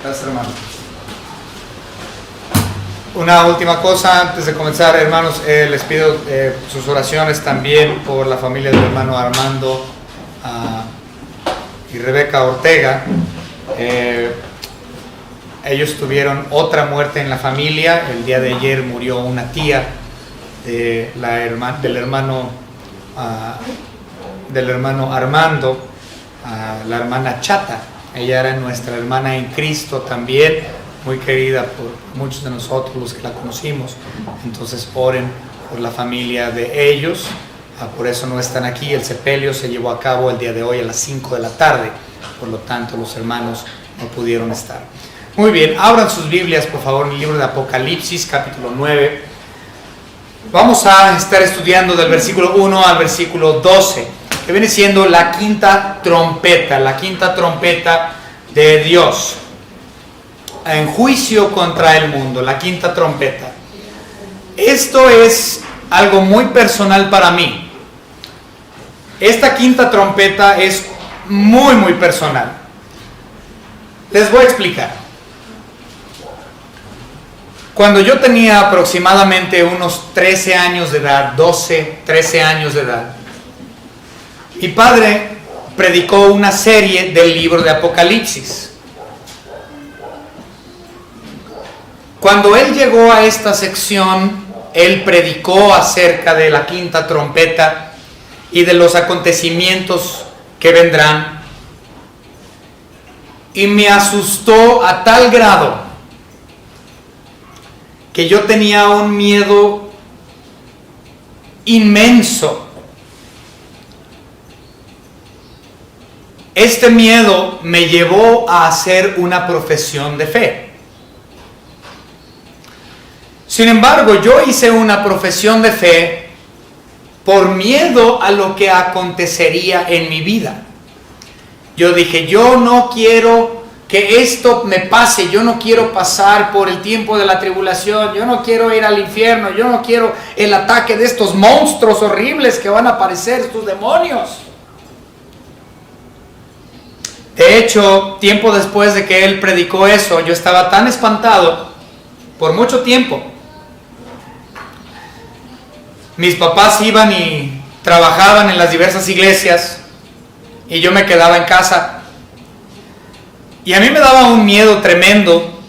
Gracias, hermano. Una última cosa antes de comenzar, hermanos, les pido sus oraciones también por la familia del hermano Armando y Rebeca Ortega. Ellos tuvieron otra muerte en la familia. El día de ayer murió una tía del hermano Armando, la hermana Chata. Ella era nuestra hermana en Cristo también, muy querida por muchos de nosotros los que la conocimos. Entonces oren por la familia de ellos. Por eso no están aquí. El sepelio se llevó a cabo el día de hoy a las 5 de la tarde. Por lo tanto, los hermanos no pudieron estar. Muy bien, abran sus Biblias, por favor, en el libro de Apocalipsis, capítulo 9. Vamos a estar estudiando del versículo 1 al versículo 12, que viene siendo la quinta trompeta de Dios en juicio contra el mundo, la quinta trompeta. Esto es algo muy personal para mí. Esta quinta trompeta es muy, muy personal. Les voy a explicar. Cuando yo tenía aproximadamente unos 13 años de edad, 12, 13 años de edad, mi padre predicó una serie del libro de Apocalipsis. Cuando él llegó a esta sección, él predicó acerca de la quinta trompeta y de los acontecimientos que vendrán. Y me asustó a tal grado que yo tenía un miedo inmenso. Este miedo me llevó a hacer una profesión de fe. Sin embargo, yo hice una profesión de fe por miedo a lo que acontecería en mi vida. Yo dije, yo no quiero que esto me pase, yo no quiero pasar por el tiempo de la tribulación, yo no quiero ir al infierno, yo no quiero el ataque de estos monstruos horribles que van a aparecer, estos demonios. De hecho, tiempo después de que él predicó eso, yo estaba tan espantado por mucho tiempo. Mis papás iban y trabajaban en las diversas iglesias y yo me quedaba en casa. Y a mí me daba un miedo tremendo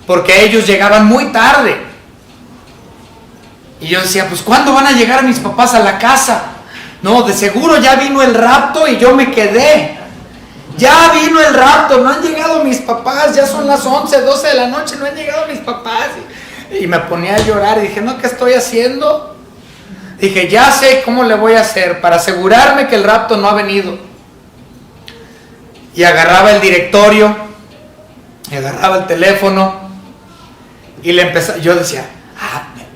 porque ellos llegaban muy tarde. Y yo decía, pues ¿cuándo van a llegar mis papás a la casa? No, de seguro ya vino el rapto y yo me quedé. Ya vino el rapto, no han llegado mis papás, ya son las 11, 12 de la noche, no han llegado mis papás. Y me ponía a llorar y dije, no, ¿qué estoy haciendo? Dije, ya sé cómo le voy a hacer para asegurarme que el rapto no ha venido. Y agarraba el directorio, y agarraba el teléfono, y le empezaba, yo decía,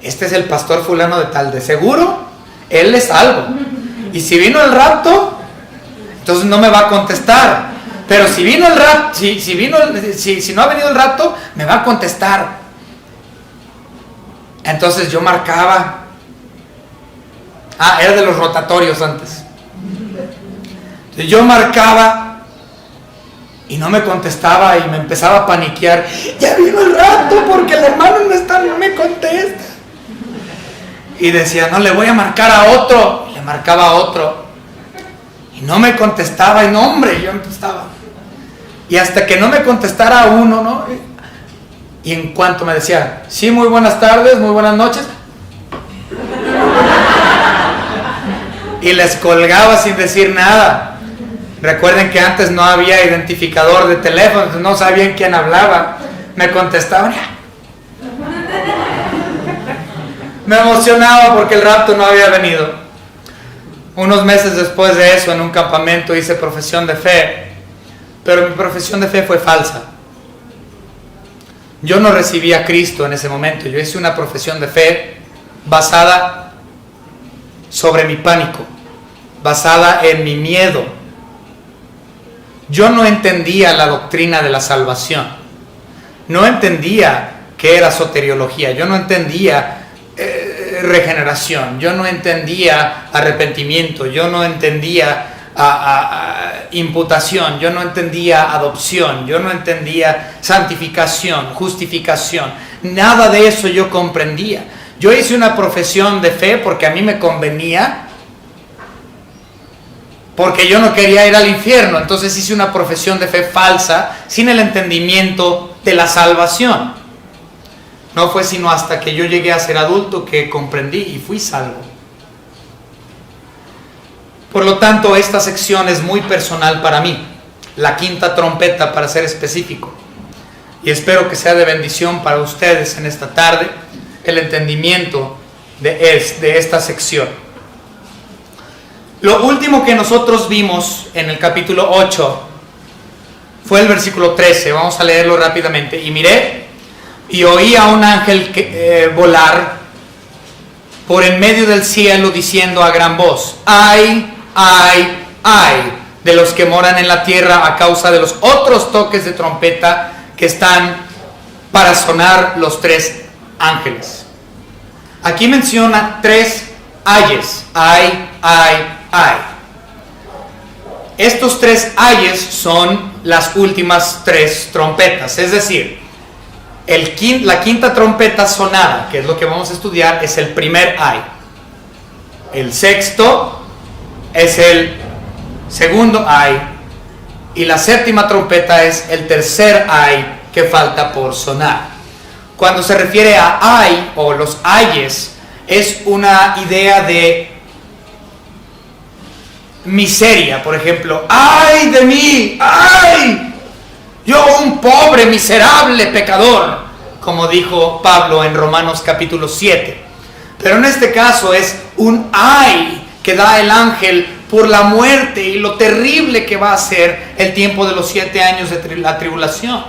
este es el pastor fulano de tal, de seguro, él es salvo. Y si vino el rapto, entonces no me va a contestar. Pero si vino el rapto, si no ha venido el rapto, me va a contestar. Entonces yo marcaba. Era de los rotatorios antes. Entonces yo marcaba y no me contestaba y me empezaba a paniquear. Ya vino el rapto porque el hermano no me contesta. Y decía, no, le voy a marcar a otro. Y le marcaba a otro. Y no me contestaba. Y no, hombre, yo empezaba. Y hasta que no me contestara uno, ¿no? Y en cuanto me decía, sí, muy buenas tardes, muy buenas noches. Y les colgaba sin decir nada. Recuerden que antes no había identificador de teléfono, no sabían quién hablaba. Me contestaban. Me emocionaba porque el rapto no había venido. Unos meses después de eso, en un campamento hice profesión de fe, pero mi profesión de fe fue falsa. Yo no recibí a Cristo en ese momento. Yo hice una profesión de fe basada sobre mi pánico, basada en mi miedo. Yo no entendía la doctrina de la salvación. No entendía qué era soteriología. Yo no entendía regeneración. Yo no entendía arrepentimiento. Yo no entendía imputación, yo no entendía adopción, yo no entendía santificación, justificación. Nada de eso yo comprendía. Yo hice una profesión de fe porque a mí me convenía, porque yo no quería ir al infierno. Entonces hice una profesión de fe falsa, sin el entendimiento de la salvación. No fue sino hasta que yo llegué a ser adulto que comprendí y fui salvo. Por lo tanto, esta sección es muy personal para mí, la quinta trompeta para ser específico. Y espero que sea de bendición para ustedes en esta tarde el entendimiento de esta sección. Lo último que nosotros vimos en el capítulo 8 fue el versículo 13. Vamos a leerlo rápidamente. Y miré y oí a un ángel volar por en medio del cielo diciendo a gran voz: ¡ay, ay, ay! De los que moran en la tierra a causa de los otros toques de trompeta que están para sonar los 3 ángeles. Aquí menciona 3 ayes: ay, ay, ay. Estos 3 ayes son las últimas 3 trompetas, es decir, la quinta trompeta sonada, que es lo que vamos a estudiar, es el primer ay. El sexto es el segundo ay. Y la séptima trompeta es el tercer ay que falta por sonar. Cuando se refiere a ay o los ayes, es una idea de miseria. Por ejemplo, ¡ay de mí! ¡Ay! Yo, un pobre, miserable pecador, como dijo Pablo en Romanos capítulo 7. Pero en este caso es un ay que da el ángel por la muerte y lo terrible que va a ser el tiempo de los 7 años de la tribulación.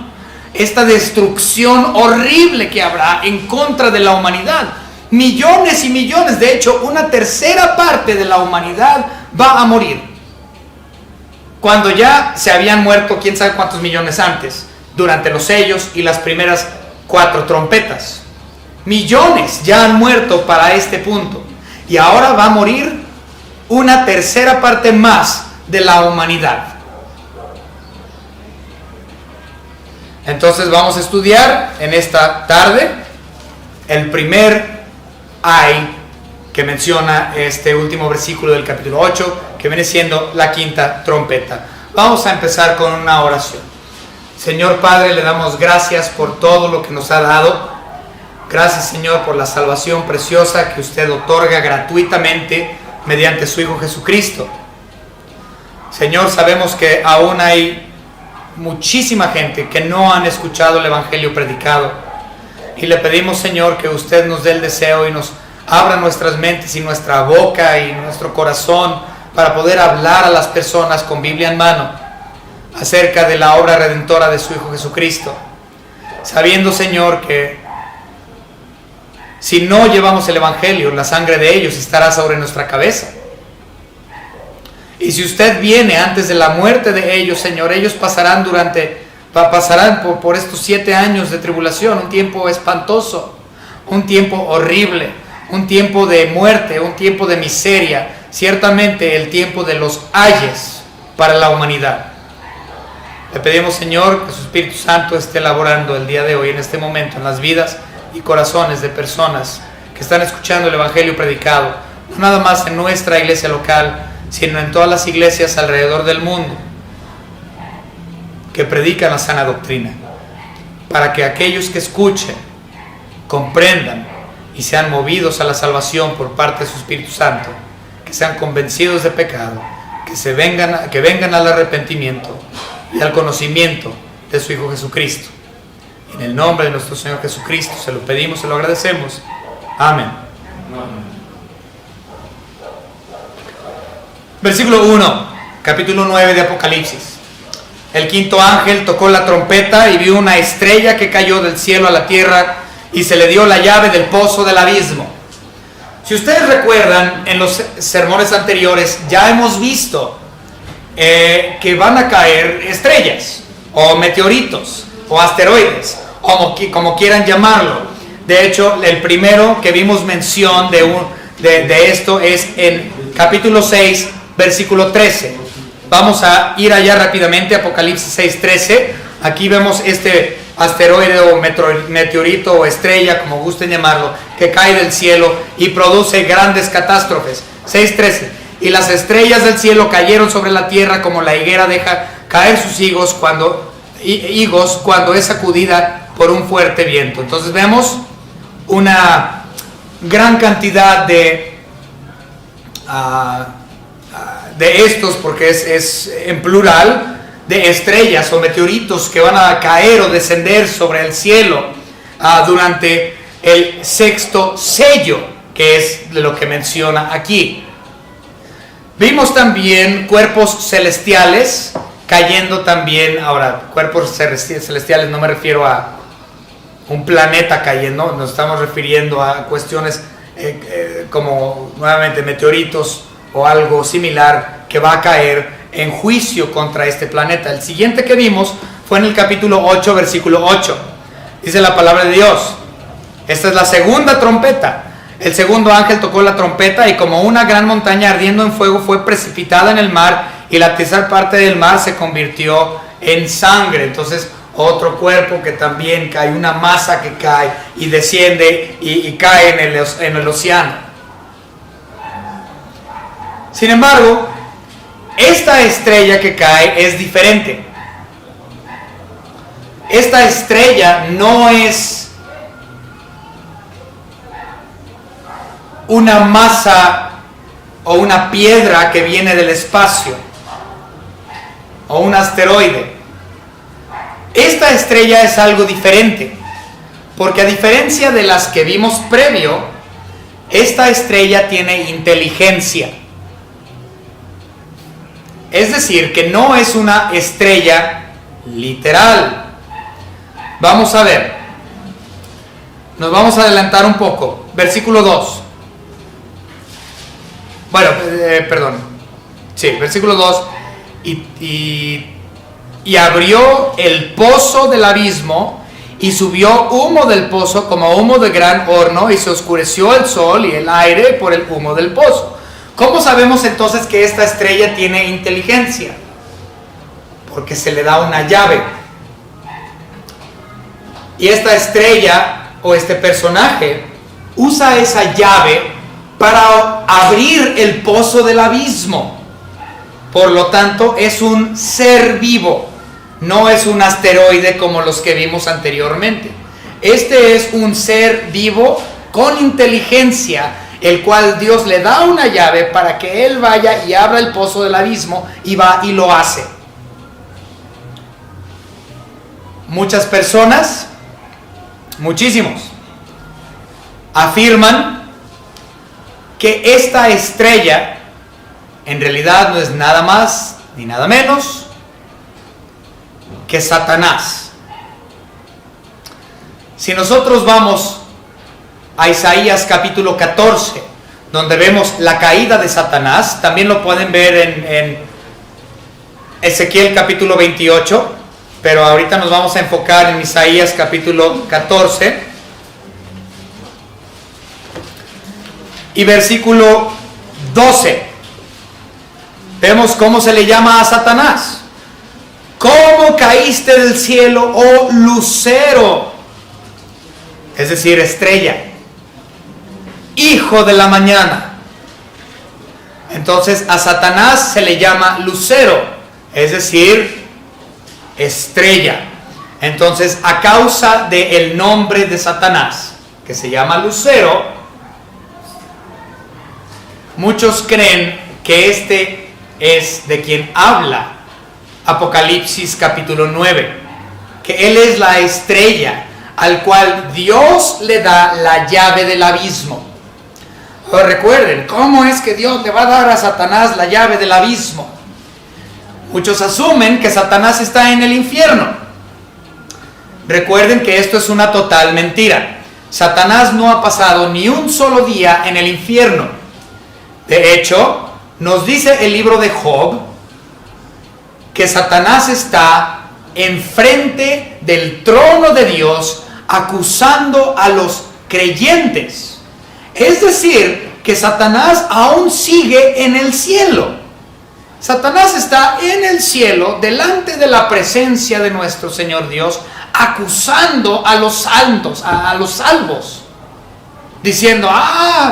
Esta destrucción horrible que habrá en contra de la humanidad. Millones y millones, de hecho, una tercera parte de la humanidad va a morir. Cuando ya se habían muerto quién sabe cuántos millones antes, durante los sellos y las primeras 4 trompetas. Millones ya han muerto para este punto. Y ahora va a morir una tercera parte más de la humanidad. Entonces vamos a estudiar en esta tarde el primer ay que menciona este último versículo del capítulo 8, que viene siendo la quinta trompeta. Vamos a empezar con una oración. Señor Padre, le damos gracias por todo lo que nos ha dado. Gracias, Señor, por la salvación preciosa que usted otorga gratuitamente mediante su Hijo Jesucristo. Señor, sabemos que aún hay muchísima gente que no han escuchado el Evangelio predicado. Y le pedimos, Señor, que usted nos dé el deseo y nos abra nuestras mentes y nuestra boca y nuestro corazón para poder hablar a las personas con Biblia en mano acerca de la obra redentora de su Hijo Jesucristo, sabiendo, Señor, que si no llevamos el Evangelio, la sangre de ellos estará sobre nuestra cabeza. Y si usted viene antes de la muerte de ellos, Señor, ellos pasarán por estos 7 años de tribulación, un tiempo espantoso, un tiempo horrible, un tiempo de muerte, un tiempo de miseria, ciertamente el tiempo de los ayes para la humanidad. Le pedimos, Señor, que su Espíritu Santo esté laborando el día de hoy, en este momento, en las vidas y corazones de personas que están escuchando el Evangelio predicado, no nada más en nuestra iglesia local, sino en todas las iglesias alrededor del mundo que predican la sana doctrina, para que aquellos que escuchen comprendan y sean movidos a la salvación por parte de su Espíritu Santo, que sean convencidos de pecado, que vengan al arrepentimiento y al conocimiento de su Hijo Jesucristo. En el nombre de nuestro Señor Jesucristo se lo pedimos, se lo agradecemos. Amén. Versículo 1, capítulo 9 de Apocalipsis. El quinto ángel tocó la trompeta y vio una estrella que cayó del cielo a la tierra y se le dio la llave del pozo del abismo. Si ustedes recuerdan, en los sermones anteriores ya hemos visto que van a caer estrellas o meteoritos o asteroides, o como quieran llamarlo. De hecho, el primero que vimos mención de esto es en capítulo 6, versículo 13. Vamos a ir allá rápidamente, Apocalipsis 6:13. Aquí vemos este asteroide o meteorito o estrella, como gusten llamarlo, que cae del cielo y produce grandes catástrofes. 6:13. Y las estrellas del cielo cayeron sobre la tierra como la higuera deja caer sus higos cuando es sacudida por un fuerte viento. Entonces vemos una gran cantidad de estos, porque es en plural, de estrellas o meteoritos que van a caer o descender sobre el cielo durante el sexto sello, que es de lo que menciona aquí. Vimos también cuerpos celestiales cayendo también. Ahora, cuerpos celestiales no me refiero a un planeta cayendo, nos estamos refiriendo a cuestiones como nuevamente meteoritos o algo similar que va a caer en juicio contra este planeta. El siguiente que vimos fue en el capítulo 8, versículo 8. Dice la palabra de Dios: esta es la segunda trompeta. El segundo ángel tocó la trompeta y como una gran montaña ardiendo en fuego fue precipitada en el mar, y la tercera parte del mar se convirtió en sangre. Entonces otro cuerpo que también cae, una masa que cae y desciende y cae en el océano. Sin embargo, esta estrella que cae es diferente. Esta estrella no es una masa o una piedra que viene del espacio o un asteroide. Esta estrella es algo diferente, porque a diferencia de las que vimos previo, esta estrella tiene inteligencia. Es decir, que no es una estrella literal. Vamos a ver. Nos vamos a adelantar un poco. Versículo 2. Bueno, perdón. Sí, versículo 2. Y abrió el pozo del abismo, y subió humo del pozo como humo de gran horno, y se oscureció el sol y el aire por el humo del pozo. ¿Cómo sabemos entonces que esta estrella tiene inteligencia? Porque se le da una llave. Y esta estrella o este personaje usa esa llave para abrir el pozo del abismo. Por lo tanto, es un ser vivo, no es un asteroide como los que vimos anteriormente. Este es un ser vivo con inteligencia, el cual Dios le da una llave para que él vaya y abra el pozo del abismo, y va y lo hace. Muchas personas, muchísimos, afirman que esta estrella en realidad no es nada más ni nada menos que Satanás. Si nosotros vamos a Isaías capítulo 14, donde vemos la caída de Satanás, también lo pueden ver en Ezequiel capítulo 28, pero ahorita nos vamos a enfocar en Isaías capítulo 14 y versículo 12. Vemos cómo se le llama a Satanás. ¿Cómo caíste del cielo, oh lucero? Es decir, estrella, hijo de la mañana. Entonces a Satanás se le llama lucero, es decir, estrella. Entonces, a causa del nombre de Satanás, que se llama lucero, muchos creen que este es de quien habla Apocalipsis capítulo 9, que él es la estrella al cual Dios le da la llave del abismo. Pero recuerden, ¿cómo es que Dios le va a dar a Satanás la llave del abismo? Muchos asumen que Satanás está en el infierno. Recuerden que esto es una total mentira. Satanás no ha pasado ni un solo día en el infierno. De hecho, nos dice el libro de Job que Satanás está enfrente del trono de Dios acusando a los creyentes. Es decir, que Satanás aún sigue en el cielo. Satanás está en el cielo, delante de la presencia de nuestro Señor Dios, acusando a los santos, a los salvos, diciendo: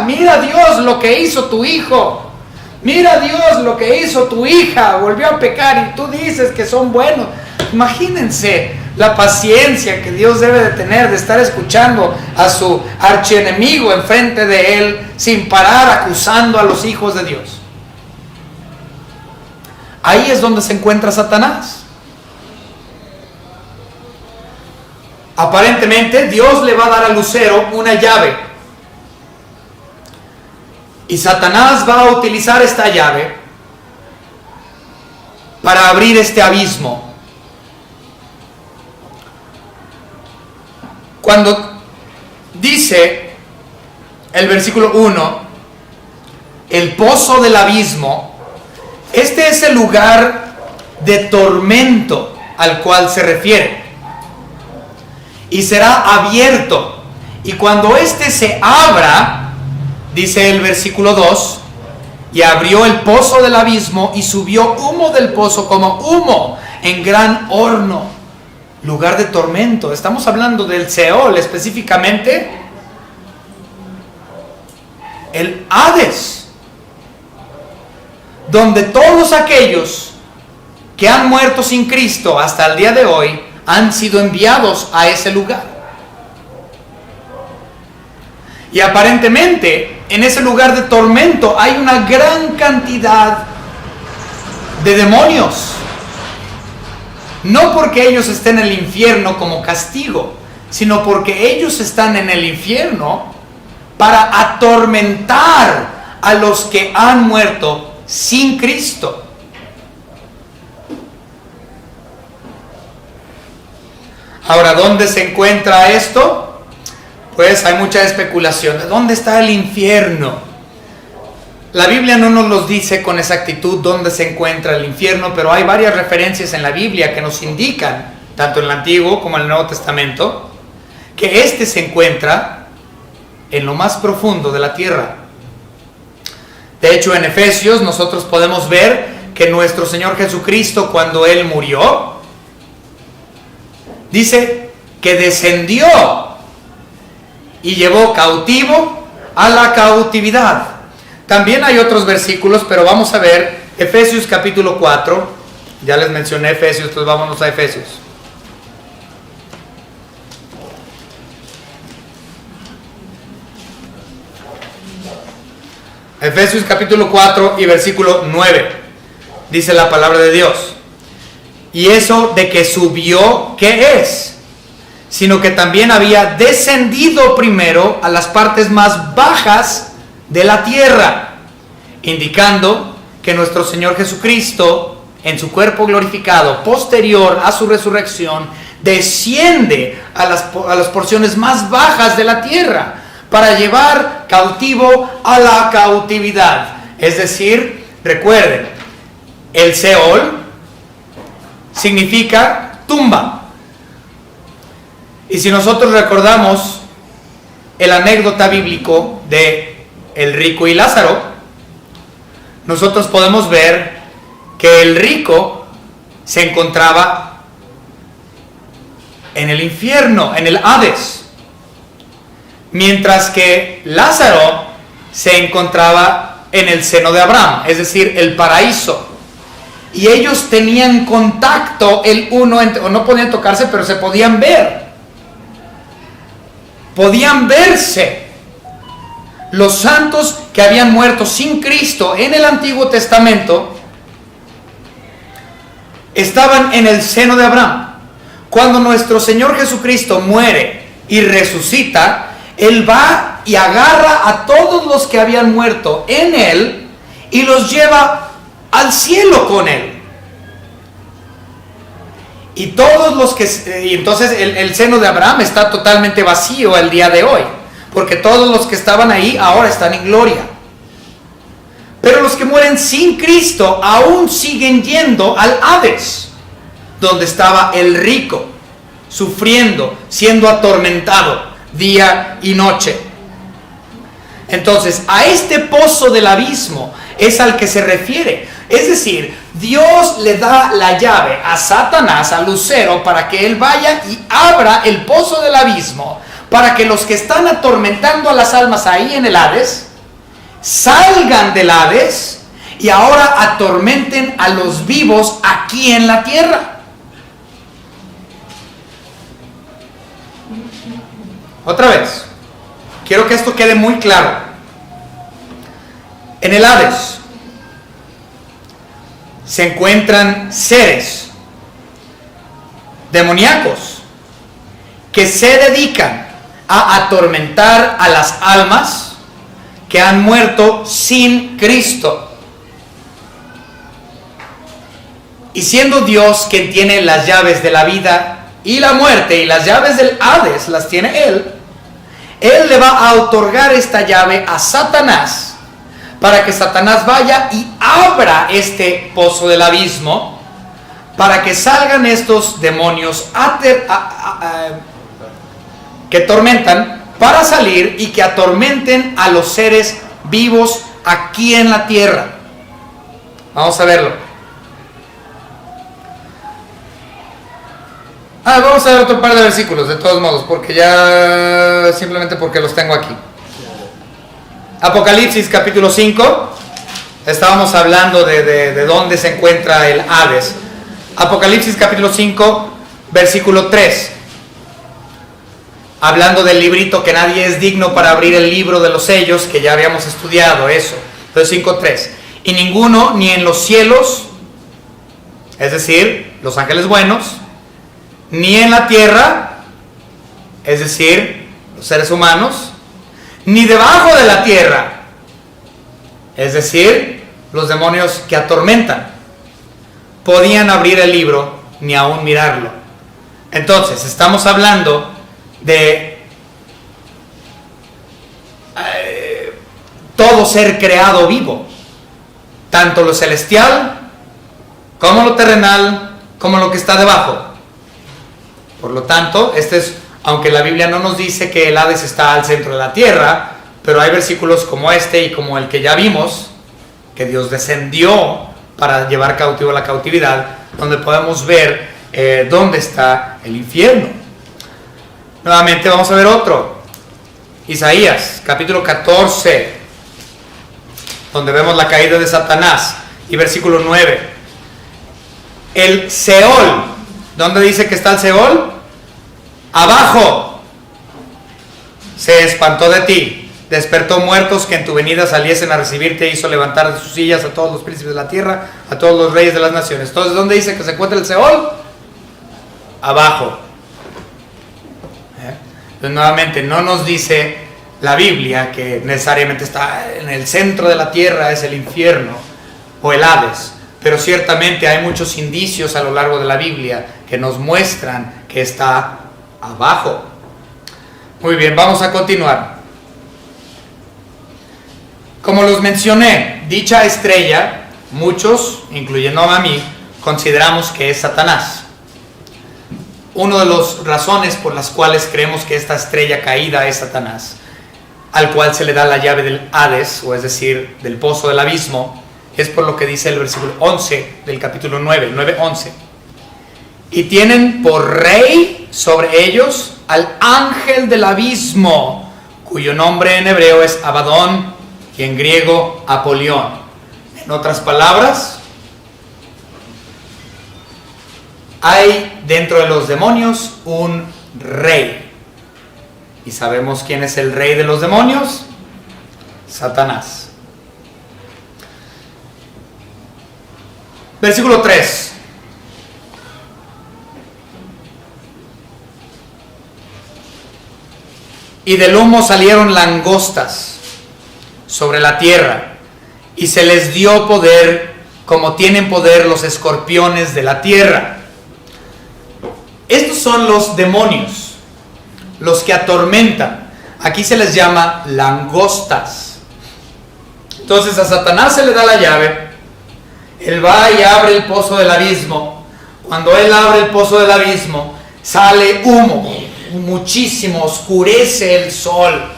mira Dios lo que hizo tu hijo, mira Dios lo que hizo tu hija, volvió a pecar y tú dices que son buenos. Imagínense la paciencia que Dios debe de tener de estar escuchando a su archienemigo enfrente de él, sin parar acusando a los hijos de Dios. Ahí es donde se encuentra Satanás. Aparentemente Dios le va a dar a Lucero una llave, y Satanás va a utilizar esta llave para abrir este abismo. Cuando dice el versículo 1, el pozo del abismo, este es el lugar de tormento al cual se refiere, y será abierto, y cuando éste se abra, dice el versículo 2, y abrió el pozo del abismo y subió humo del pozo como humo en gran horno. Lugar de tormento. Estamos hablando del Seol, específicamente el Hades, donde todos aquellos que han muerto sin Cristo hasta el día de hoy han sido enviados a ese lugar. Y aparentemente en ese lugar de tormento hay una gran cantidad de demonios. No porque ellos estén en el infierno como castigo, sino porque ellos están en el infierno para atormentar a los que han muerto sin Cristo. Ahora, ¿dónde se encuentra esto? Pues hay mucha especulación. ¿Dónde está el infierno? La Biblia no nos los dice con exactitud dónde se encuentra el infierno, pero hay varias referencias en la Biblia que nos indican, tanto en el Antiguo como en el Nuevo Testamento, que este se encuentra en lo más profundo de la tierra. De hecho, en Efesios nosotros podemos ver que nuestro Señor Jesucristo, cuando Él murió, dice que descendió y llevó cautivo a la cautividad. También hay otros versículos, pero vamos a ver Efesios capítulo 4. Ya les mencioné Efesios, entonces vámonos a Efesios. Efesios capítulo 4 y versículo 9. Dice la palabra de Dios: y eso de que subió, ¿qué es? Sino que también había descendido primero a las partes más bajas de la tierra, indicando que nuestro Señor Jesucristo, en su cuerpo glorificado, posterior a su resurrección, desciende a las porciones más bajas de la tierra para llevar cautivo a la cautividad. Es decir, recuerden, el Seol significa tumba. Y si nosotros recordamos el anécdota bíblico de el rico y Lázaro, nosotros podemos ver que el rico se encontraba en el infierno, en el Hades, mientras que Lázaro se encontraba en el seno de Abraham, es decir, el paraíso. Y ellos tenían contacto el uno, o no podían tocarse, pero se podían ver. Podían verse. Los santos que habían muerto sin Cristo en el Antiguo Testamento estaban en el seno de Abraham. Cuando nuestro Señor Jesucristo muere y resucita, Él va y agarra a todos los que habían muerto en Él y los lleva al cielo con Él. Y todos los que... Y entonces el seno de Abraham está totalmente vacío el día de hoy, porque todos los que estaban ahí ahora están en gloria. Pero los que mueren sin Cristo aún siguen yendo al Hades, donde estaba el rico, sufriendo, siendo atormentado día y noche. Entonces, a este pozo del abismo es al que se refiere. Es decir, Dios le da la llave a Satanás, a Lucero, para que él vaya y abra el pozo del abismo, para que los que están atormentando a las almas ahí en el Hades, salgan del Hades y ahora atormenten a los vivos aquí en la tierra. Otra vez, quiero que esto quede muy claro. En el Hades se encuentran seres demoníacos que se dedican a atormentar a las almas que han muerto sin Cristo. Y siendo Dios quien tiene las llaves de la vida y la muerte, y las llaves del Hades las tiene Él le va a otorgar esta llave a Satanás, para que Satanás vaya y abra este pozo del abismo, para que salgan estos demonios que tormentan, para salir y que atormenten a los seres vivos aquí en la tierra. Vamos a verlo. Vamos a ver otro par de versículos, de todos modos, porque ya simplemente porque los tengo aquí. Apocalipsis capítulo 5. Estábamos hablando de dónde se encuentra el Hades. Apocalipsis capítulo 5, versículo 3. Hablando del librito, que nadie es digno para abrir el libro de los sellos, que ya habíamos estudiado eso. Entonces 5:3. Y ninguno, ni en los cielos, es decir, los ángeles buenos, ni en la tierra, es decir, los seres humanos, ni debajo de la tierra, es decir, los demonios que atormentan, podían abrir el libro ni aún mirarlo. Entonces, estamos hablando de todo ser creado vivo, tanto lo celestial como lo terrenal, como lo que está debajo. Por lo tanto, aunque la Biblia no nos dice que el Hades está al centro de la tierra, pero hay versículos como este y como el que ya vimos, que Dios descendió para llevar cautivo la cautividad, donde podemos ver dónde está el infierno. Nuevamente vamos a ver otro. Isaías, capítulo 14, donde vemos la caída de Satanás, y versículo 9. El Seol, ¿dónde dice que está el Seol? Abajo. Se espantó de ti, despertó muertos que en tu venida saliesen a recibirte, hizo levantar de sus sillas a todos los príncipes de la tierra, a todos los reyes de las naciones. Entonces, ¿dónde dice que se encuentra el Seol? Abajo. Entonces, nuevamente, no nos dice la Biblia que necesariamente está en el centro de la tierra, es el infierno o el Hades, pero ciertamente hay muchos indicios a lo largo de la Biblia que nos muestran que está abajo. Muy bien, vamos a continuar. Como los mencioné, dicha estrella, muchos, incluyendo a mí, consideramos que es Satanás. Una de las razones por las cuales creemos que esta estrella caída es Satanás, al cual se le da la llave del Hades, o es decir, del pozo del abismo, es por lo que dice el versículo 11 del capítulo 9, 9:11. Y tienen por rey sobre ellos al ángel del abismo, cuyo nombre en hebreo es Abadón y en griego Apolión. En otras palabras, hay dentro de los demonios un rey. ¿Y sabemos quién es el rey de los demonios? Satanás. Versículo 3. Y del humo salieron langostas sobre la tierra, y se les dio poder como tienen poder los escorpiones de la tierra. Estos son los demonios, los que atormentan. Aquí se les llama langostas. Entonces a Satanás se le da la llave. Él va y abre el pozo del abismo. Cuando él abre el pozo del abismo, sale humo, muchísimo, oscurece el sol.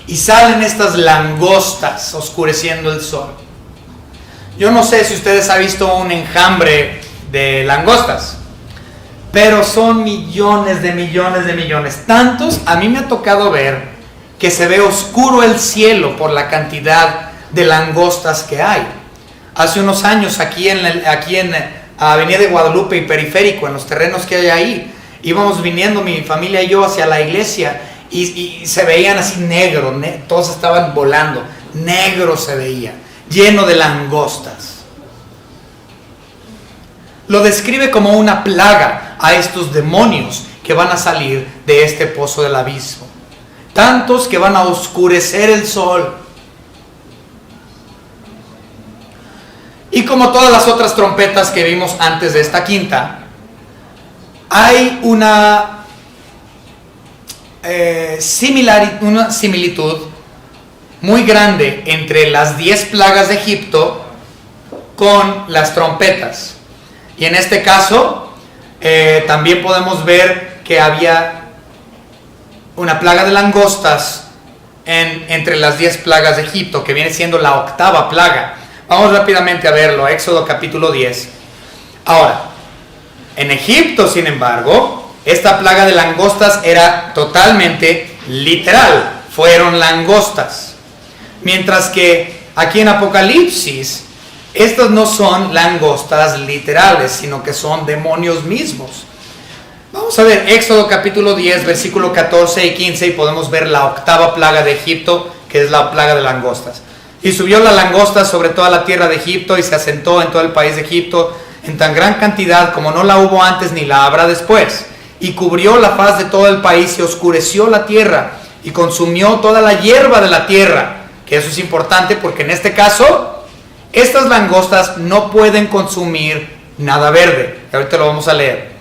Y salen estas langostas oscureciendo el sol. Yo no sé si ustedes han visto un enjambre de langostas, pero son millones de millones de millones. Tantos, a mí me ha tocado ver que se ve oscuro el cielo por la cantidad de langostas que hay. Hace unos años aquí en Avenida de Guadalupe y Periférico, en los terrenos que hay ahí, íbamos viniendo mi familia y yo hacia la iglesia y se veían así negros, todos estaban volando, negro se veía, lleno de langostas. Lo describe como una plaga a estos demonios que van a salir de este pozo del abismo. Tantos que van a oscurecer el sol. Y como todas las otras trompetas que vimos antes de esta quinta, hay una similitud muy grande entre las 10 plagas de Egipto con las trompetas. Y en este caso también podemos ver que había una plaga de langostas entre las 10 plagas de Egipto, que viene siendo la octava plaga. Vamos rápidamente a verlo, Éxodo capítulo 10. Ahora, en Egipto, sin embargo, esta plaga de langostas era totalmente literal, fueron langostas. Mientras que aquí en Apocalipsis, estas no son langostas literales, sino que son demonios mismos. Vamos a ver Éxodo capítulo 10, versículo 14 y 15, y podemos ver la octava plaga de Egipto, que es la plaga de langostas. Y subió la langosta sobre toda la tierra de Egipto y se asentó en todo el país de Egipto en tan gran cantidad como no la hubo antes ni la habrá después. Y cubrió la faz de todo el país y oscureció la tierra y consumió toda la hierba de la tierra. Que eso es importante porque en este caso, estas langostas no pueden consumir nada verde. Y ahorita lo vamos a leer.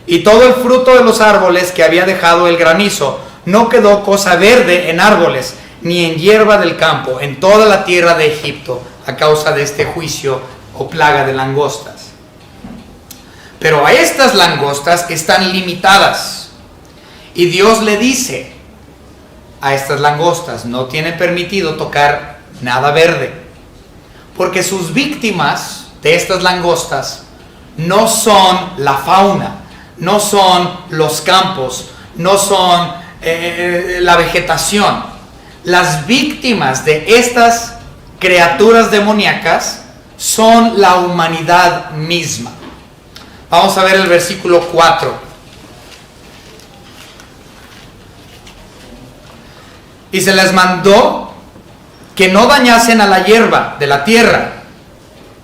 Y todo el fruto de los árboles que había dejado el granizo, no quedó cosa verde en árboles, ni en hierba del campo, en toda la tierra de Egipto, a causa de este juicio o plaga de langostas. Pero a estas langostas están limitadas. Y Dios le dice a estas langostas, no tiene permitido tocar nada verde. Porque sus víctimas de estas langostas no son la fauna, no son los campos, no son la vegetación. Las víctimas de estas criaturas demoníacas son la humanidad misma. Vamos a ver el versículo 4. Y se les mandó que no dañasen a la hierba de la tierra,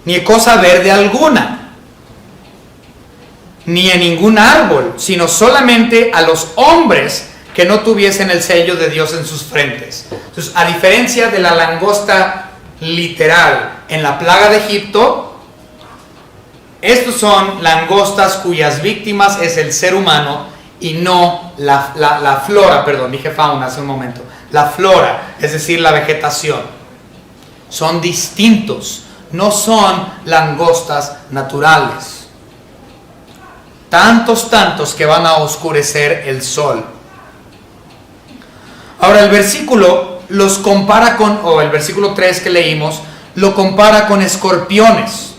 ni cosa verde alguna, ni a ningún árbol, sino solamente a los hombres que no tuviesen el sello de Dios en sus frentes. Entonces, a diferencia de la langosta literal en la plaga de Egipto, estos son langostas cuyas víctimas es el ser humano y no la flora, perdón, dije fauna hace un momento, la flora, es decir, la vegetación. Son distintos, no son langostas naturales. Tantos que van a oscurecer el sol. Ahora el versículo los compara el versículo 3 que leímos, lo compara con escorpiones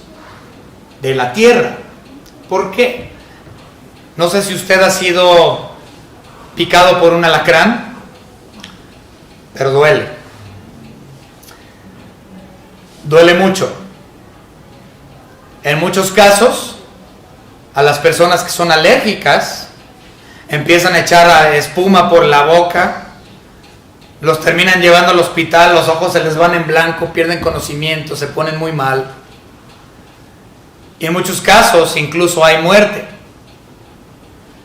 de la tierra. ¿Por qué? No sé si usted ha sido picado por un alacrán, pero duele. Duele mucho. En muchos casos, a las personas que son alérgicas, empiezan a echar espuma por la boca, los terminan llevando al hospital, los ojos se les van en blanco, pierden conocimiento, se ponen muy mal. Y en muchos casos incluso hay muerte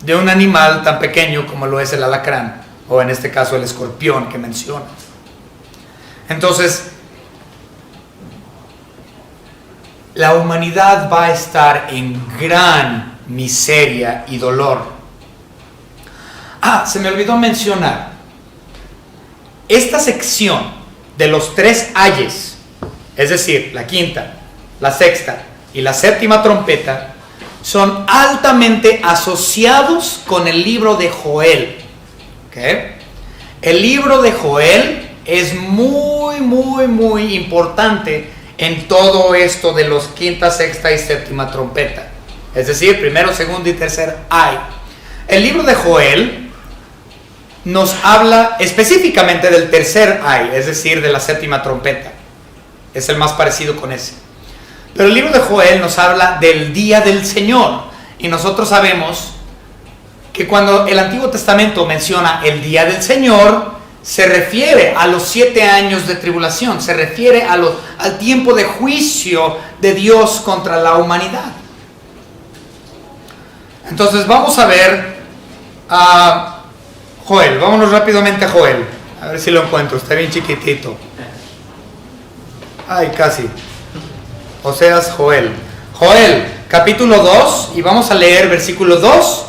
de un animal tan pequeño como lo es el alacrán, o en este caso el escorpión que menciona. Entonces, la humanidad va a estar en gran miseria y dolor. Se me olvidó mencionar, esta sección de los 3 ayes, es decir, la quinta, la sexta y la séptima trompeta, son altamente asociados con el libro de Joel. ¿Okay? El libro de Joel es muy importante en todo esto de los quinta, sexta y séptima trompeta. Es decir, primero, segundo y tercer ay. El libro de Joel nos habla específicamente del tercer ay, es decir, de la séptima trompeta. Es el más parecido con ese. Pero el libro de Joel nos habla del día del Señor. Y nosotros sabemos que cuando el Antiguo Testamento menciona el día del Señor, se refiere a los 7 años de tribulación, se refiere al tiempo de juicio de Dios contra la humanidad. Entonces vamos a ver a Joel, vámonos rápidamente a Joel, a ver si lo encuentro, está bien chiquitito. Ay, casi. Oseas, Joel, capítulo 2, y vamos a leer versículo 2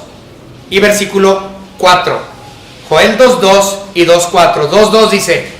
y versículo 4. Joel 2:2 y 2:4. 2:2 dice: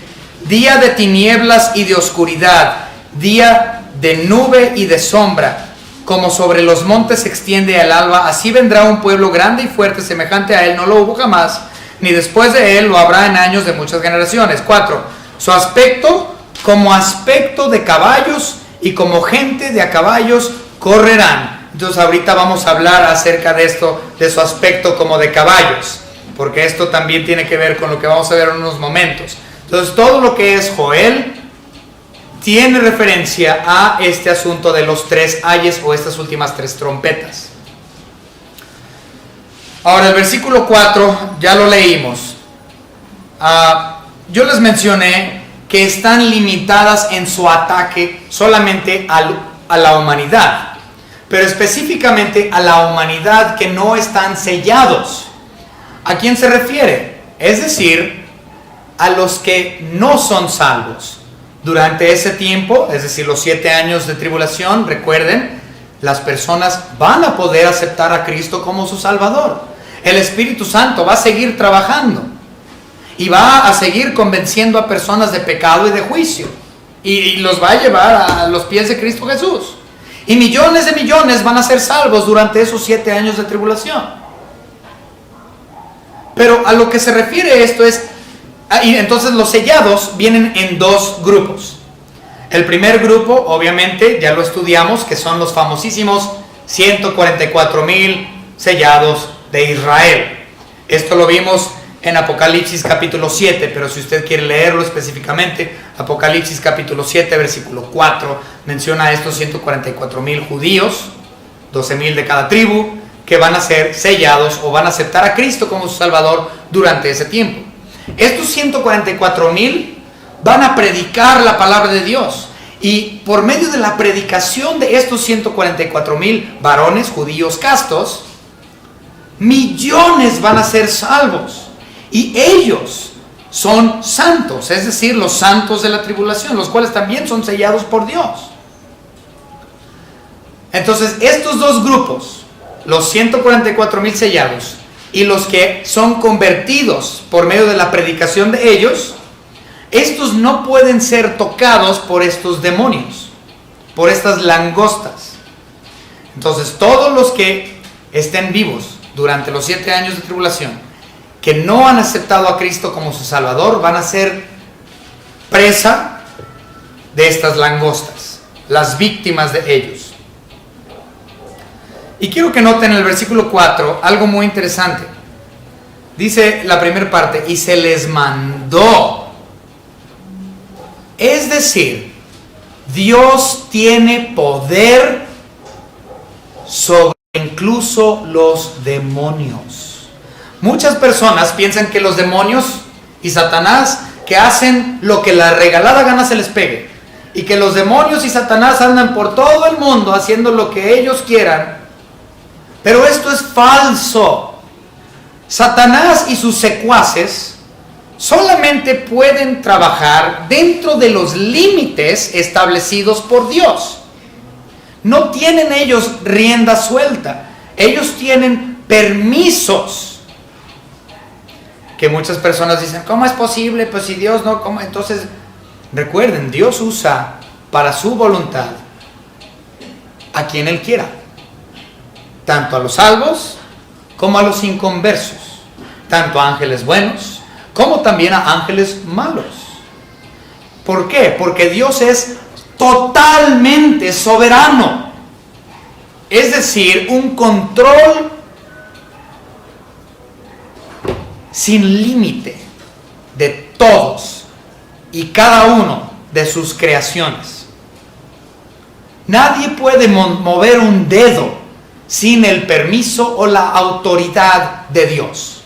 día de tinieblas y de oscuridad, día de nube y de sombra, como sobre los montes se extiende el alba, así vendrá un pueblo grande y fuerte, semejante a él no lo hubo jamás, ni después de él lo habrá en años de muchas generaciones. 4. Su aspecto como aspecto de caballos, y como gente de a caballos correrán. Entonces ahorita vamos a hablar acerca de esto, de su aspecto como de caballos, porque esto también tiene que ver con lo que vamos a ver en unos momentos. Entonces todo lo que es Joel tiene referencia a este asunto de los 3 ayes o estas últimas 3 trompetas. Ahora el versículo 4 ya lo leímos. Yo les mencioné que están limitadas en su ataque solamente a la humanidad, pero específicamente a la humanidad que no están sellados. ¿A quién se refiere? Es decir, a los que no son salvos. Durante ese tiempo, es decir, los 7 años de tribulación, recuerden, las personas van a poder aceptar a Cristo como su Salvador. El Espíritu Santo va a seguir trabajando y va a seguir convenciendo a personas de pecado y de juicio, y los va a llevar a los pies de Cristo Jesús. Y millones de millones van a ser salvos durante esos 7 años de tribulación. Pero a lo que se refiere esto es, y entonces los sellados vienen en 2 grupos. El primer grupo, obviamente, ya lo estudiamos, que son los famosísimos 144,000 sellados de Israel. Esto lo vimos en Apocalipsis capítulo 7, pero si usted quiere leerlo específicamente, Apocalipsis capítulo 7, versículo 4, menciona a estos 144,000 judíos, 12,000 de cada tribu, que van a ser sellados o van a aceptar a Cristo como su Salvador durante ese tiempo. Estos 144,000 van a predicar la palabra de Dios, y por medio de la predicación de estos 144,000 varones judíos castos, millones van a ser salvos. Y ellos son santos, es decir, los santos de la tribulación, los cuales también son sellados por Dios. Entonces, estos 2 grupos, los 144,000 sellados y los que son convertidos por medio de la predicación de ellos, estos no pueden ser tocados por estos demonios, por estas langostas. Entonces, todos los que estén vivos durante los 7 años de tribulación, que no han aceptado a Cristo como su Salvador, van a ser presa de estas langostas, las víctimas de ellos. Y quiero que noten en el versículo 4 algo muy interesante. Dice la primera parte: y se les mandó. Es decir, Dios tiene poder sobre incluso los demonios. Muchas personas piensan que los demonios y Satanás, que hacen lo que la regalada gana se les pegue, y que los demonios y Satanás andan por todo el mundo haciendo lo que ellos quieran. Pero esto es falso. Satanás y sus secuaces solamente pueden trabajar dentro de los límites establecidos por Dios. No tienen ellos rienda suelta. Ellos tienen permisos. Que muchas personas dicen: ¿cómo es posible? Pues si Dios no, ¿cómo? Entonces, recuerden, Dios usa para su voluntad a quien Él quiera, tanto a los salvos como a los inconversos, tanto a ángeles buenos como también a ángeles malos. ¿Por qué? Porque Dios es totalmente soberano. Es decir, un control sin límite de todos y cada uno de sus creaciones. Nadie puede mover un dedo sin el permiso o la autoridad de Dios.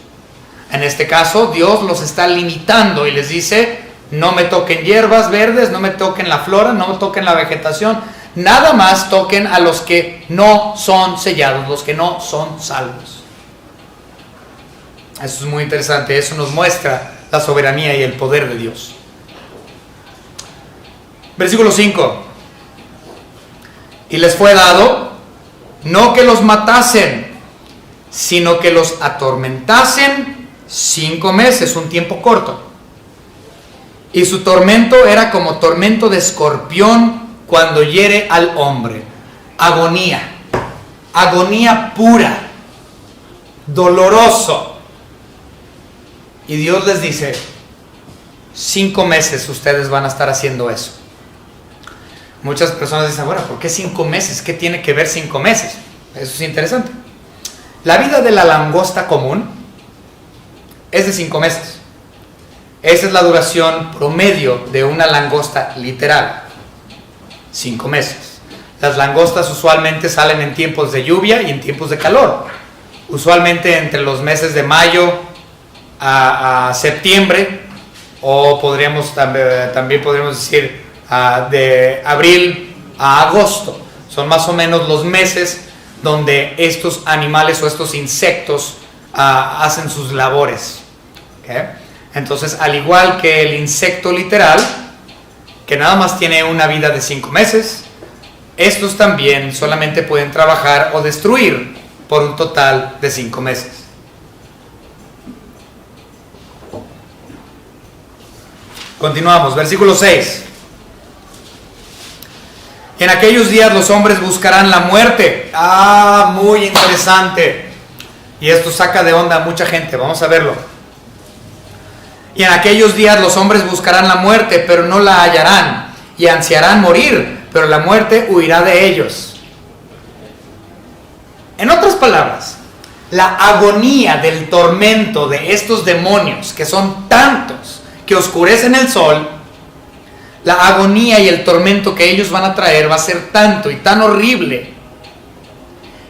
En este caso, Dios los está limitando y les dice: no me toquen hierbas verdes, no me toquen la flora, no me toquen la vegetación, nada más toquen a los que no son sellados, los que no son salvos. Eso es muy interesante, eso nos muestra la soberanía y el poder de Dios. Versículo 5. Y les fue dado no que los matasen, sino que los atormentasen 5 meses, un tiempo corto. Y su tormento era como tormento de escorpión cuando hiere al hombre. Agonía, agonía pura, doloroso. Y Dios les dice: 5 meses ustedes van a estar haciendo eso. Muchas personas dicen: bueno, ¿por qué 5 meses? ¿Qué tiene que ver 5 meses? Eso es interesante. La vida de la langosta común es de 5 meses. Esa es la duración promedio de una langosta literal. 5 meses. Las langostas usualmente salen en tiempos de lluvia y en tiempos de calor. Usualmente entre los meses de mayo a septiembre, o también podríamos decir de abril a agosto. Son más o menos los meses donde estos animales o estos insectos hacen sus labores. ¿Okay? Entonces, al igual que el insecto literal, que nada más tiene una vida de 5 meses, estos también solamente pueden trabajar o destruir por un total de 5 meses. Continuamos, versículo 6. En aquellos días los hombres buscarán la muerte. Muy interesante. Y esto saca de onda a mucha gente, vamos a verlo. Y en aquellos días los hombres buscarán la muerte, pero no la hallarán, y ansiarán morir, pero la muerte huirá de ellos. En otras palabras, la agonía del tormento de estos demonios, que son tantos, que oscurecen el sol, la agonía y el tormento que ellos van a traer va a ser tanto y tan horrible,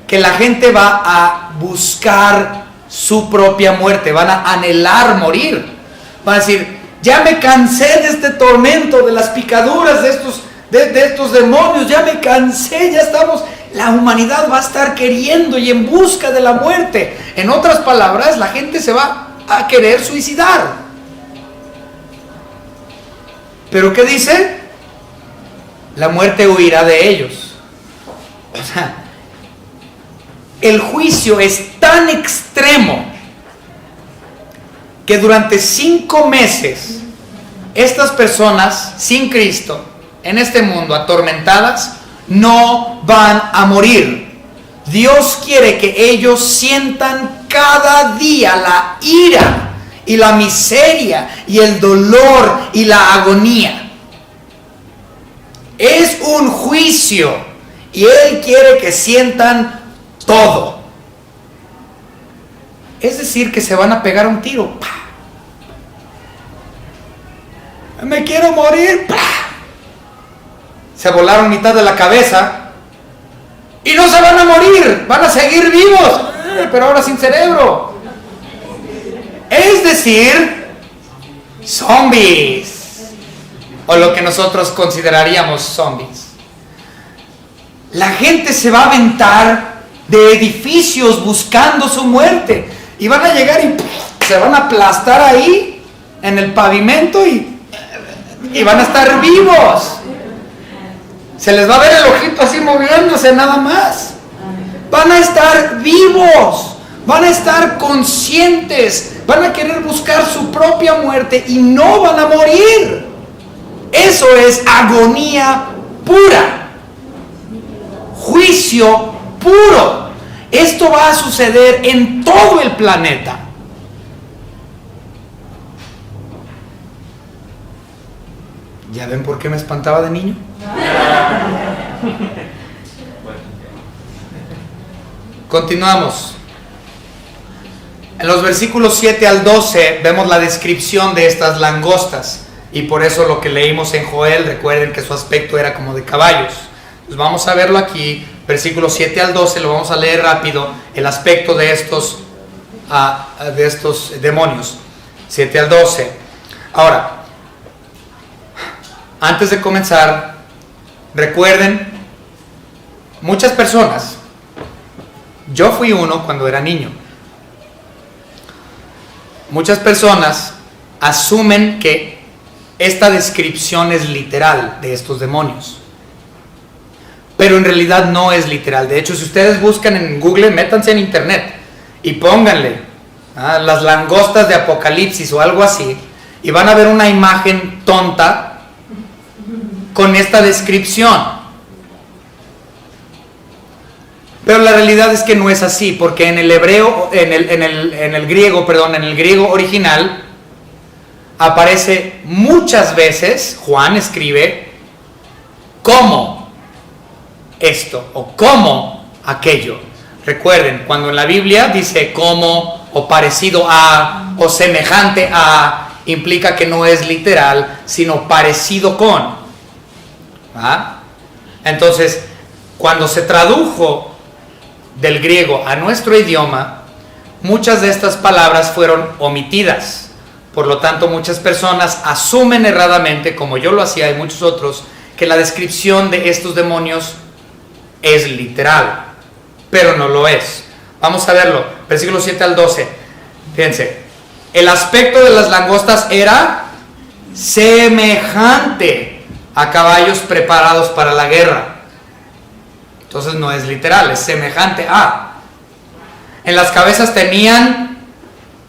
que la gente va a buscar su propia muerte, van a anhelar morir. Van a decir: ya me cansé de este tormento, de las picaduras de estos demonios, ya me cansé, ya estamos, la humanidad va a estar queriendo y en busca de la muerte. En otras palabras, la gente se va a querer suicidar. ¿Pero qué dice? La muerte huirá de ellos. O sea, el juicio es tan extremo que durante 5 meses estas personas sin Cristo en este mundo, atormentadas, no van a morir. Dios quiere que ellos sientan cada día la ira y la miseria y el dolor y la agonía. Es un juicio y Él quiere que sientan todo. Es decir, que se van a pegar un tiro. Me quiero morir. Se volaron mitad de la cabeza y no se van a morir, van a seguir vivos, pero ahora sin cerebro. Es decir, zombies, o lo que nosotros consideraríamos zombies. La gente se va a aventar de edificios buscando su muerte y van a llegar y se van a aplastar ahí en el pavimento y van a estar vivos. Se les va a ver el ojito así moviéndose nada más. Van a estar vivos, van a estar conscientes, van a querer buscar su propia muerte y no van a morir. Eso es agonía pura, juicio puro. Esto va a suceder en todo el planeta. ¿Ya ven por qué me espantaba de niño? Continuamos. En los versículos 7 al 12 vemos la descripción de estas langostas. Y por eso lo que leímos en Joel, recuerden que su aspecto era como de caballos. Pues vamos a verlo aquí, versículos 7 al 12, lo vamos a leer rápido, el aspecto de estos demonios. 7 al 12. Ahora, antes de comenzar, recuerden, muchas personas, yo fui uno cuando era niño, muchas personas asumen que esta descripción es literal de estos demonios, pero en realidad no es literal. De hecho, si ustedes buscan en Google, métanse en internet y pónganle las langostas de Apocalipsis o algo así, y van a ver una imagen tonta con esta descripción. Pero la realidad es que no es así, porque en el hebreo, en el griego original, aparece muchas veces, Juan escribe, como esto o como aquello. Recuerden, cuando en la Biblia dice como o parecido a o semejante a, implica que no es literal, sino parecido con. Entonces, cuando se tradujo del griego a nuestro idioma, muchas de estas palabras fueron omitidas. Por lo tanto, muchas personas asumen erradamente, como yo lo hacía y muchos otros, que la descripción de estos demonios es literal, pero no lo es. Vamos a verlo, versículos 7 al 12. Fíjense, el aspecto de las langostas era semejante a caballos preparados para la guerra. Entonces no es literal, es semejante a. En las cabezas tenían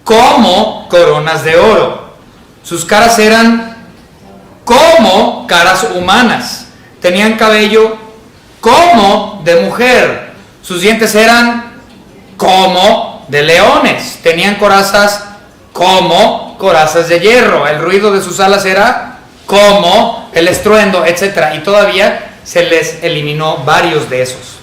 como coronas de oro. Sus caras eran como caras humanas. Tenían cabello como de mujer. Sus dientes eran como de leones. Tenían corazas como corazas de hierro. El ruido de sus alas era como el estruendo, etc. Y todavía se les eliminó varios de esos.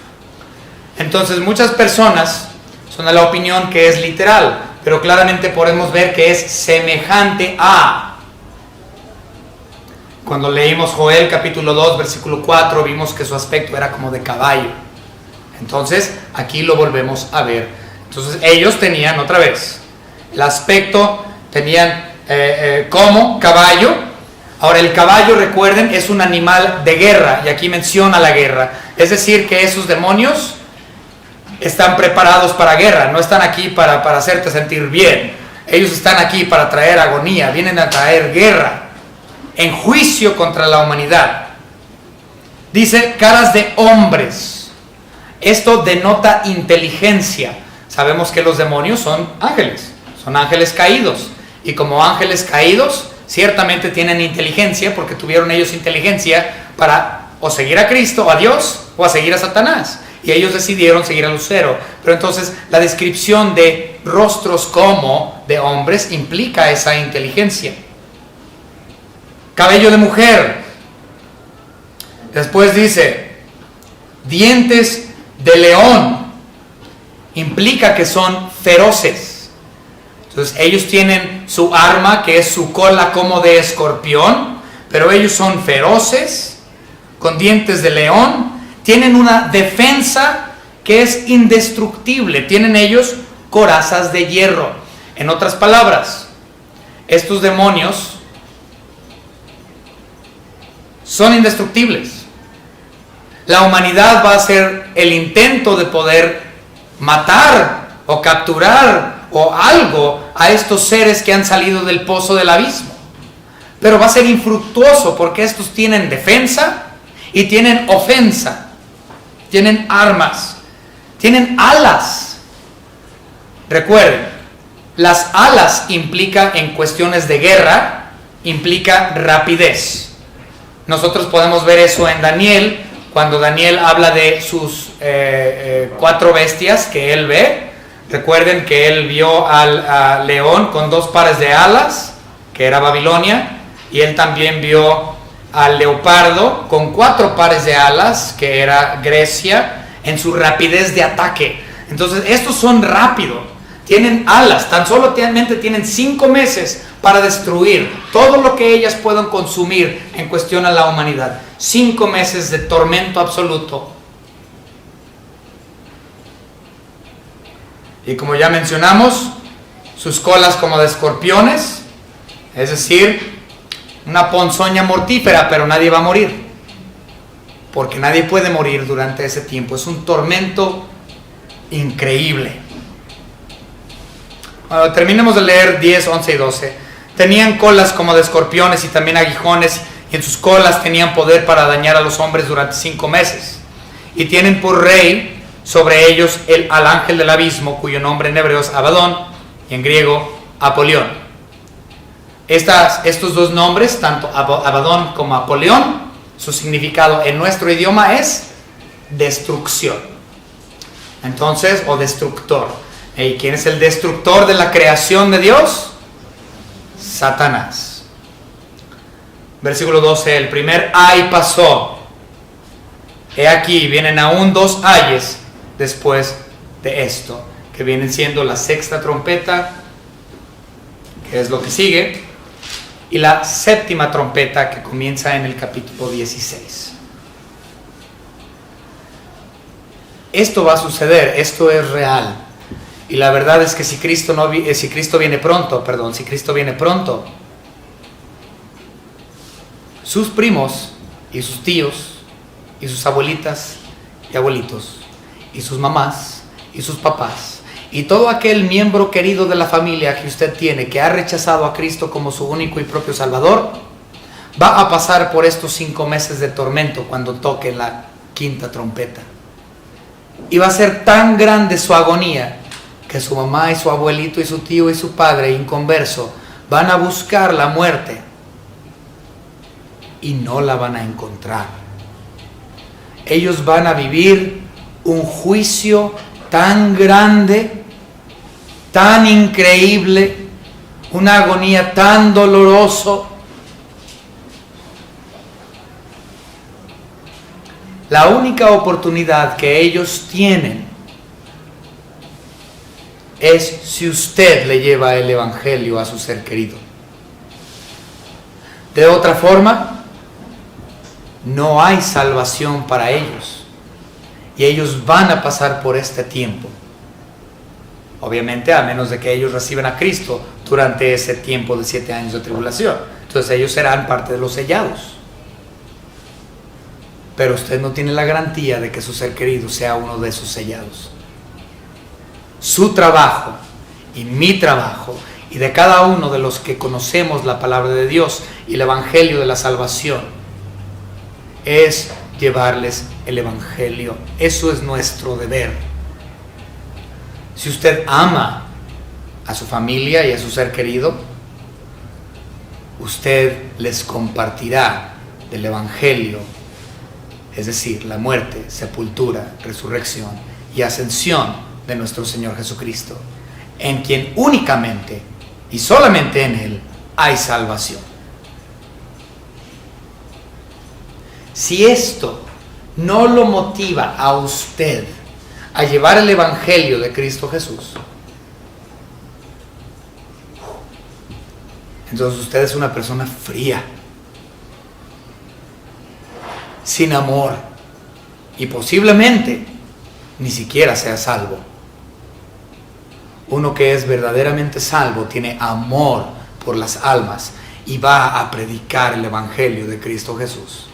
Entonces muchas personas son de la opinión que es literal, pero claramente podemos ver que es semejante a. Cuando leímos Joel capítulo 2 versículo 4, vimos que su aspecto era como de caballo. Entonces aquí lo volvemos a ver. Entonces ellos tenían otra vez el aspecto, tenían como caballo. Ahora el caballo, recuerden, es un animal de guerra, y aquí menciona la guerra. Es decir, que esos demonios están preparados para guerra, no están aquí para hacerte sentir bien. Ellos están aquí para traer agonía, vienen a traer guerra, en juicio contra la humanidad. Dice caras de hombres. Esto denota inteligencia. Sabemos que los demonios son ángeles caídos, y como ángeles caídos ciertamente tienen inteligencia, porque tuvieron ellos inteligencia para o seguir a Cristo, o a Dios, o a seguir a Satanás. Y ellos decidieron seguir a Lucero. Pero entonces la descripción de rostros como de hombres implica esa inteligencia. Cabello de mujer. Después dice dientes de león. Implica que son feroces. Entonces ellos tienen su arma, que es su cola como de escorpión, pero ellos son feroces, con dientes de león. Tienen una defensa que es indestructible. Tienen ellos corazas de hierro. En otras palabras, estos demonios son indestructibles. La humanidad va a hacer el intento de poder matar o capturar o algo a estos seres que han salido del pozo del abismo. Pero va a ser infructuoso, porque estos tienen defensa y tienen ofensa. Tienen armas, tienen alas. Recuerden, las alas implican, en cuestiones de guerra, implica rapidez. Nosotros podemos ver eso en Daniel, cuando Daniel habla de sus 4 bestias que él ve. Recuerden que él vio al león con 2 pares de alas, que era Babilonia, y él también vio al leopardo con 4 pares de alas, que era Grecia, en su rapidez de ataque. Entonces, estos son rápidos, tienen alas, tan solamente tienen 5 meses para destruir todo lo que ellas puedan consumir en cuestión a la humanidad. 5 meses de tormento absoluto. Y como ya mencionamos, sus colas como de escorpiones, es decir, una ponzoña mortífera, pero nadie va a morir, porque nadie puede morir durante ese tiempo. Es un tormento increíble. Bueno, terminemos de leer 10, 11 y 12. Tenían colas como de escorpiones y también aguijones, y en sus colas tenían poder para dañar a los hombres durante 5 meses. Y tienen por rey sobre ellos al ángel del abismo, cuyo nombre en hebreo es Abadón y en griego Apolión. Estos 2 nombres, tanto Abadón como Apolión, su significado en nuestro idioma es destrucción. Entonces, o destructor. ¿Y quién es el destructor de la creación de Dios? Satanás. Versículo 12, el primer ay pasó. He aquí, vienen aún 2 ayes después de esto, que vienen siendo la 6ª trompeta, que es lo que sigue, y la 7ª trompeta, que comienza en el capítulo 16. Esto va a suceder, esto es real, y la verdad es que si Cristo viene pronto, sus primos y sus tíos y sus abuelitas y abuelitos y sus mamás y sus papás y todo aquel miembro querido de la familia que usted tiene, que ha rechazado a Cristo como su único y propio Salvador, va a pasar por estos 5 meses de tormento cuando toque la 5ª trompeta. Y va a ser tan grande su agonía que su mamá y su abuelito y su tío y su padre inconverso van a buscar la muerte y no la van a encontrar. Ellos van a vivir un juicio tan grande, tan increíble, una agonía tan doloroso. La única oportunidad que ellos tienen es si usted le lleva el evangelio a su ser querido. De otra forma, no hay salvación para ellos. Y ellos van a pasar por este tiempo. Obviamente, a menos de que ellos reciban a Cristo durante ese tiempo de 7 años de tribulación. Entonces ellos serán parte de los sellados. Pero usted no tiene la garantía de que su ser querido sea uno de esos sellados. Su trabajo y mi trabajo y de cada uno de los que conocemos la palabra de Dios y el evangelio de la salvación es llevarles el evangelio. Eso es nuestro deber. Si usted ama a su familia y a su ser querido, usted les compartirá del evangelio, es decir, la muerte, sepultura, resurrección y ascensión de nuestro Señor Jesucristo, en quien únicamente y solamente en Él hay salvación. Si esto no lo motiva a usted a llevar el evangelio de Cristo Jesús, entonces usted es una persona fría, sin amor, y posiblemente ni siquiera sea salvo. Uno que es verdaderamente salvo tiene amor por las almas y va a predicar el evangelio de Cristo Jesús.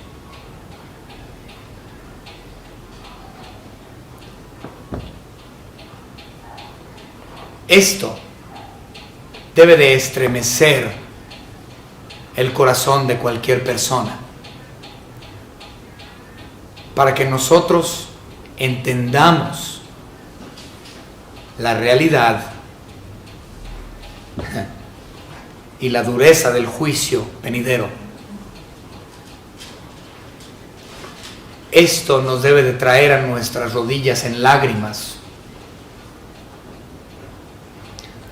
Esto debe de estremecer el corazón de cualquier persona para que nosotros entendamos la realidad y la dureza del juicio venidero. Esto nos debe de traer a nuestras rodillas en lágrimas.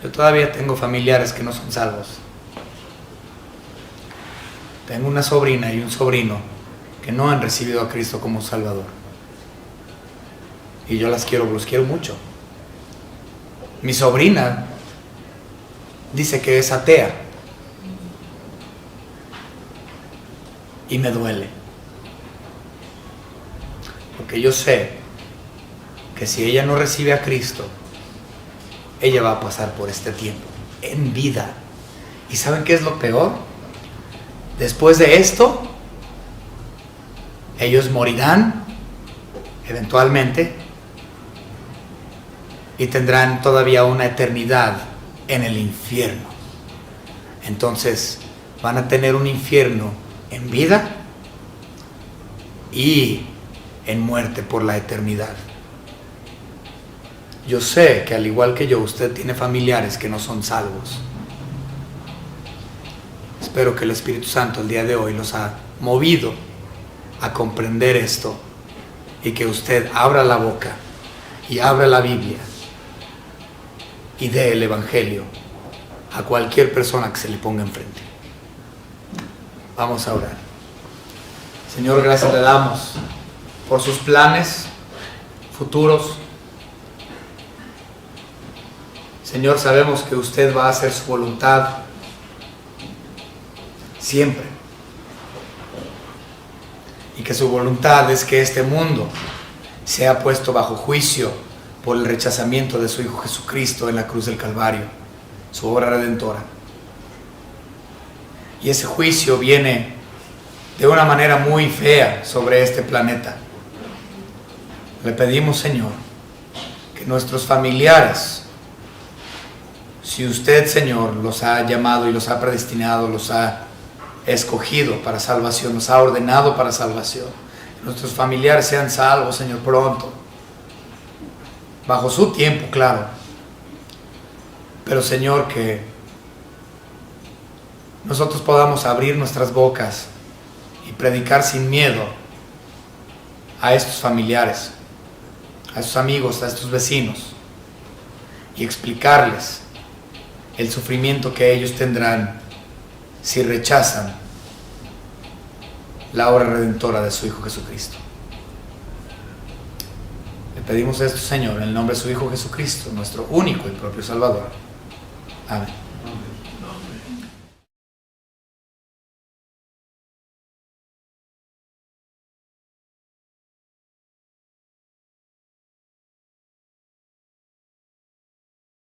Yo todavía tengo familiares que no son salvos. Tengo una sobrina y un sobrino que no han recibido a Cristo como Salvador. Y yo los quiero mucho. Mi sobrina dice que es atea. Y me duele. Porque yo sé que si ella no recibe a Cristo, ella va a pasar por este tiempo en vida. ¿Y saben qué es lo peor? Después de esto, ellos morirán eventualmente y tendrán todavía una eternidad en el infierno. Entonces van a tener un infierno en vida y en muerte por la eternidad. Yo sé que al igual que yo, usted tiene familiares que no son salvos. Espero que el Espíritu Santo el día de hoy los ha movido a comprender esto y que usted abra la boca y abra la Biblia y dé el Evangelio a cualquier persona que se le ponga enfrente. Vamos a orar. Señor, gracias le damos por sus planes futuros. Señor, sabemos que usted va a hacer su voluntad siempre. Y que su voluntad es que este mundo sea puesto bajo juicio por el rechazamiento de su Hijo Jesucristo en la cruz del Calvario, su obra redentora. Y ese juicio viene de una manera muy fea sobre este planeta. Le pedimos, Señor, que nuestros familiares, si usted, Señor, los ha llamado y los ha predestinado, los ha escogido para salvación, los ha ordenado para salvación, nuestros familiares sean salvos, Señor, pronto, bajo su tiempo, claro. Pero, Señor, que nosotros podamos abrir nuestras bocas y predicar sin miedo a estos familiares, a estos amigos, a estos vecinos, y explicarles el sufrimiento que ellos tendrán si rechazan la obra redentora de su Hijo Jesucristo. Le pedimos esto, Señor, en el nombre de su Hijo Jesucristo, nuestro único y propio Salvador. Amén.